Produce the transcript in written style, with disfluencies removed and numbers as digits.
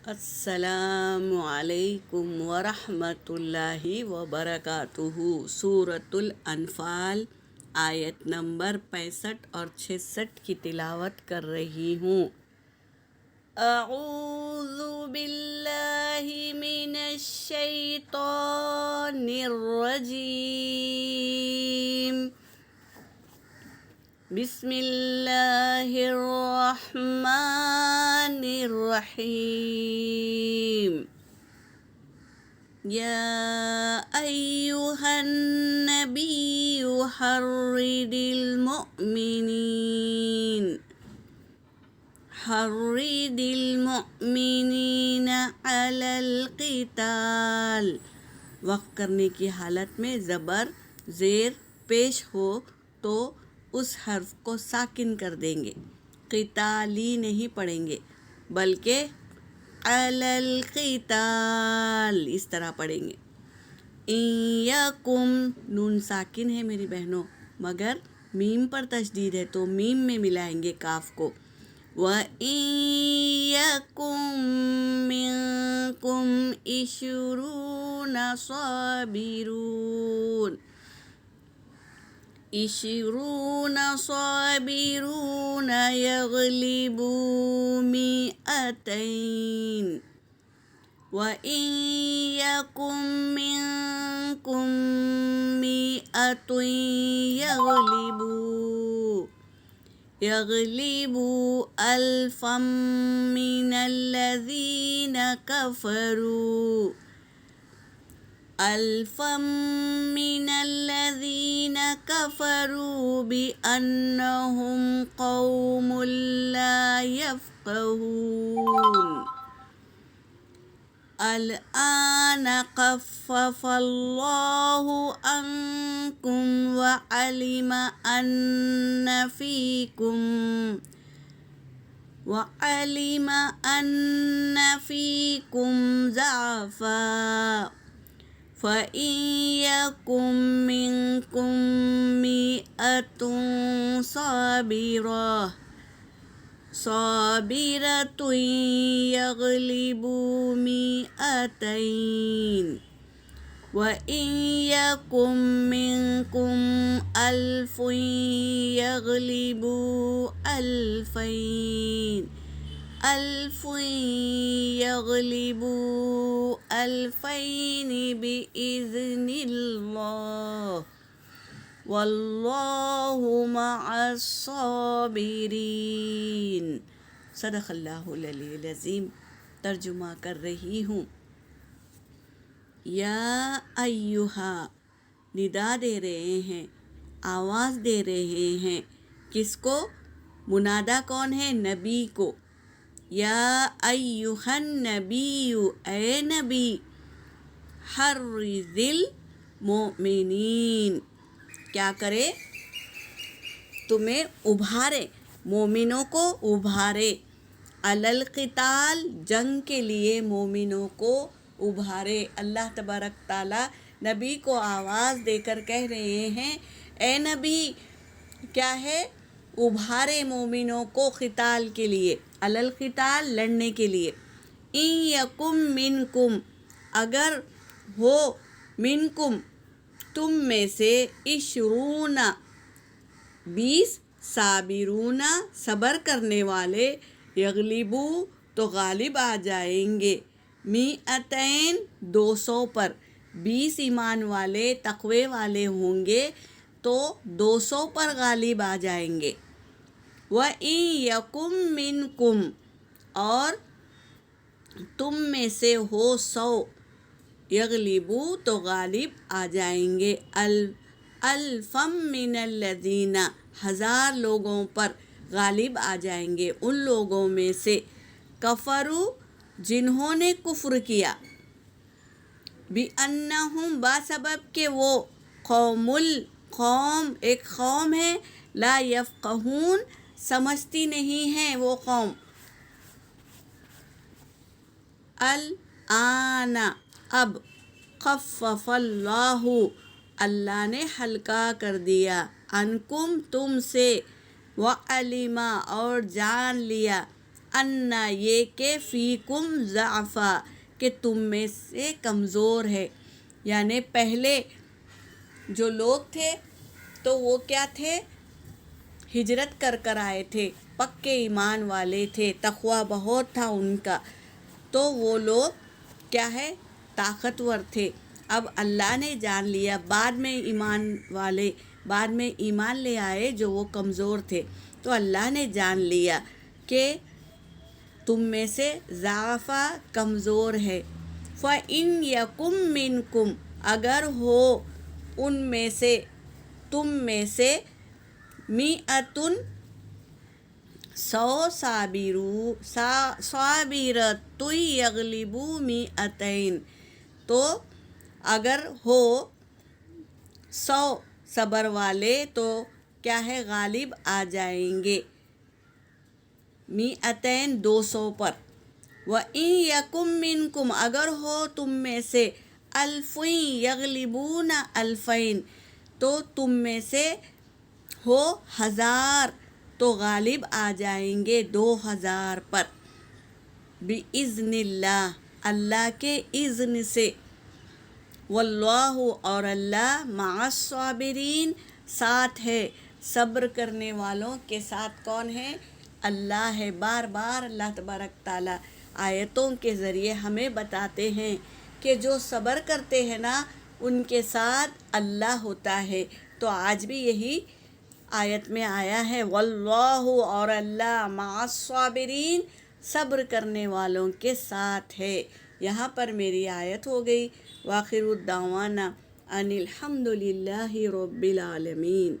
السلام علیکم ورحمۃ اللہ وبرکاتہ۔ سورۃ الانفال آیت نمبر 65 اور 66 کی تلاوت کر رہی ہوں۔ اعوذ باللہ من الشیطان الرجیم، بسم اللہ الرحمن الرحیم۔ یا ایہا النبی حرض المؤمنین علی القتال۔ وقف کرنے کی حالت میں زبر زیر پیش ہو تو اس حرف کو ساکن کر دیں گے، قتالی نہیں پڑھیں گے بلکہ علی القتال اس طرح پڑھیں گے۔ ان یکم، نون ساکن ہے میری بہنوں مگر میم پر تشدید ہے تو میم میں ملائیں گے کاف کو۔ وَإِن یکم منکم عشرون صابرون یغلبوا مئتین، وَإِن یکم منکم مئۃ یغلبوا الفا من الذین کفروا بأنہم قوم لا یفقہون۔ الآن خفف اللہ عنکم وعلم أن فیکم ضعفا، فإن یکم منکم مئۃ صابرۃ یغلبوا مئتین، وَإِن یکم منکم ألف یغلبوا ألفین بإذن اللہ، واللہ مع الصابرین۔ صدق اللہ العلی العظیم۔ ترجمہ کر رہی ہوں۔ یا ایہا، ندا دے رہے ہیں، آواز دے رہے ہیں، کس کو؟ منادا کون ہے؟ نبی کو۔ یا ایہا النبی، اے نبی، حرض المؤمنین، کیا کرے؟ تمہیں ابھارے، مومنوں کو ابھارے، علی القتال، جنگ کے لیے مومنوں کو ابھارے۔ اللہ تبارک تعالیٰ نبی کو آواز دے کر کہہ رہے ہیں اے نبی کیا ہے؟ ابھارے مومنوں کو قتال کے لیے، علی القتال لڑنے کے لیے۔ ان یکم منکم، اگر ہو منکم تم میں سے، عشرون 20، صابرون صبر کرنے والے، یغلبو تو غالب آ جائیں گے، مئتین 200 پر، 20 ایمان والے تقوی والے ہوں گے تو 200 پر غالب آ جائیں گے۔ وَإِن یکم منکم، اور تم میں سے ہو 100، یغلبو تو غالب آ جائیں گے، الفا من الذین، 1000 لوگوں پر غالب آ جائیں گے، ان لوگوں میں سے، کفروا جنہوں نے کفر کیا، بِأَنَّهُمْ باسبب کہ وہ، قوم ایک قوم ہے، لا یفقہون سمجھتی نہیں ہے وہ قوم۔ الآن اب، خفف اللہ اللہ نے ہلکا کر دیا، عنکم تم سے، وعلم اور جان لیا، انا یہ کہ فیکم ضعفا کہ تم میں سے کمزور ہے، یعنی پہلے جو لوگ تھے تو وہ کیا تھے، ہجرت کر آئے تھے، پکے ایمان والے تھے، تقویٰ بہت تھا ان کا، تو وہ لوگ کیا ہے، طاقتور تھے۔ اب اللہ نے جان لیا، بعد میں ایمان لے آئے جو وہ کمزور تھے، تو اللہ نے جان لیا کہ تم میں سے ضعفا کمزور ہے۔ فَإِن يَكُن مِّنكُمْ اگر ہو ان میں سے، تم میں سے، مِئَةٌ 100 صابرۃ یغلبوا مِئَتَیْن، تو اگر ہو 100 صبر والے تو کیا ہے، غالب آ جائیں گے، مِئَتَیْن 200 پر۔ وَإِن یَکُن مِّنکُم اگر ہو تم میں سے، أَلْفٌ یغلبون أَلْفَیْن تو تم میں سے ہو 1000 تو غالب آ جائیں گے 2000 پر، بِإِذْنِ اللہ اللہ کے اذن سے، واللہ اور اللہ مع الصابرین ساتھ ہے صبر کرنے والوں کے ساتھ۔ کون ہے؟ اللہ ہے۔ بار بار اللہ تبارک تعالیٰ آیتوں کے ذریعے ہمیں بتاتے ہیں کہ جو صبر کرتے ہیں نا ان کے ساتھ اللہ ہوتا ہے۔ تو آج بھی یہی آیت میں آیا ہے، واللہ اور اللہ مع الصابرین صبر کرنے والوں کے ساتھ ہے۔ یہاں پر میری آیت ہو گئی۔ وآخر الدعوانا ان الحمد للہ رب العالمین۔